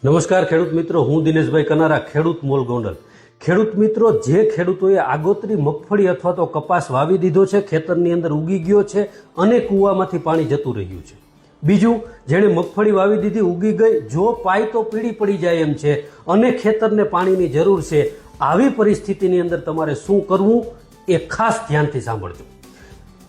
નમસ્કાર ખેડૂત મિત્રો, હું દિનેશભાઈ કનારા, ખેડૂત મોલ ગોંડલ। ખેડૂત મિત્રો, જે ખેડૂતોએ આગોતરી મગફળી અથવા તો કપાસ વાવી દીધો છે, ખેતરની અંદર ઉગી ગયો છે અને કૂવામાંથી પાણી જતું રહ્યું છે। બીજું, જેણે મગફળી વાવી દીધી, ઉગી ગઈ, જો પાય તો પીળી પડી જાય એમ છે અને ખેતરને પાણીની જરૂર છે, આવી પરિસ્થિતિની અંદર તમારે શું કરવું એ ખાસ ધ્યાનથી સાંભળજો।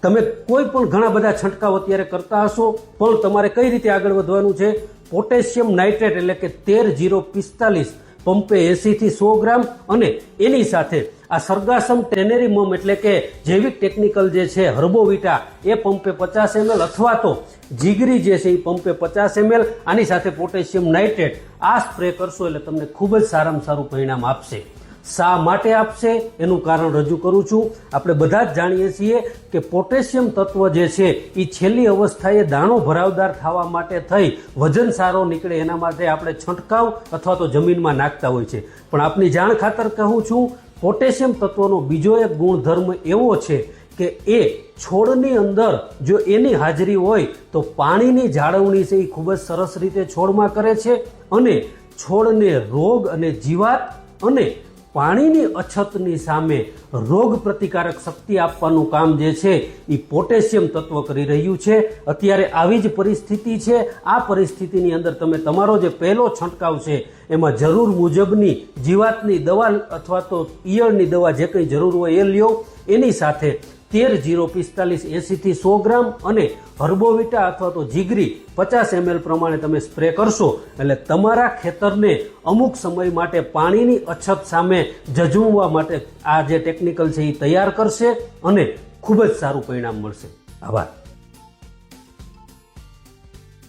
તમે કોઈ પણ ઘણા બધા છંટકાવ અત્યારે કરતા હશો, પણ તમારે કઈ રીતે આગળ વધવાનું છે? પોટેશિયમ નાઇટ્રેટ એટલે કે 13-0-45 પંપે 80 થી 100 ગ્રામ અને એની સાથે આ સરગાસમ ટેનેરીમમ એટલે કે જૈવિક ટેકનિકલ જે છે હર્બોવિટા એ પંપે 50 ml અથવા તો જીગરી જે છે એ પંપે 50 ml આની સાથે પોટેશિયમ નાઇટ્રેટ આ સ્પ્રે કરશો એટલે તમને ખૂબ જ સારામાં સારું પરિણામ આપશે। શા માટે આપશે એનું કારણ રજૂ કરું છું। આપણે બધા જ જાણીએ છીએ કે પોટેશિયમ તત્વ જે છે એ છેલ્લી અવસ્થાએ દાણો ભરાવદાર થવા માટે થઈ વજન સારો નીકળે એના માટે આપણે છંટકાવ અથવા તો જમીનમાં નાખતા હોય છે। પણ આપની જાણ ખાતર કહું છું, પોટેશિયમ તત્વનો બીજો એક ગુણધર્મ એવો છે કે એ છોડની અંદર જો એની હાજરી હોય તો પાણીની જાળવણી છે એ ખૂબ જ સરસ રીતે છોડમાં કરે છે અને છોડને રોગ અને જીવાત અને પાણીની અછતની સામે રોગ પ્રતિકારક શક્તિ આપવાનું કામ જે છે એ પોટેશિયમ તત્વ કરી રહ્યું છે। અત્યારે આવી જ પરિસ્થિતિ છે। આ પરિસ્થિતિની અંદર તમે તમારો જે પહેલો છંટકાવ છે એમાં જરૂર મુજબની જીવાતની દવા અથવા તો ઈયળની દવા જે કંઈ જરૂર હોય એ લ્યો। એની સાથે 13-0-45 80 થી 100 ગ્રામ અને હર્બોવિટા અથવા તો જીગરી 50 ml પ્રમાણે તમે સ્પ્રે કરશો એટલે તમારા ખેતરને અમુક સમય માટે પાણીની અછત સામે ઝઝૂમવા માટે આ જે ટેકનિકલ છે એ તૈયાર કરશે અને ખૂબ જ સારું પરિણામ મળશે। આભાર।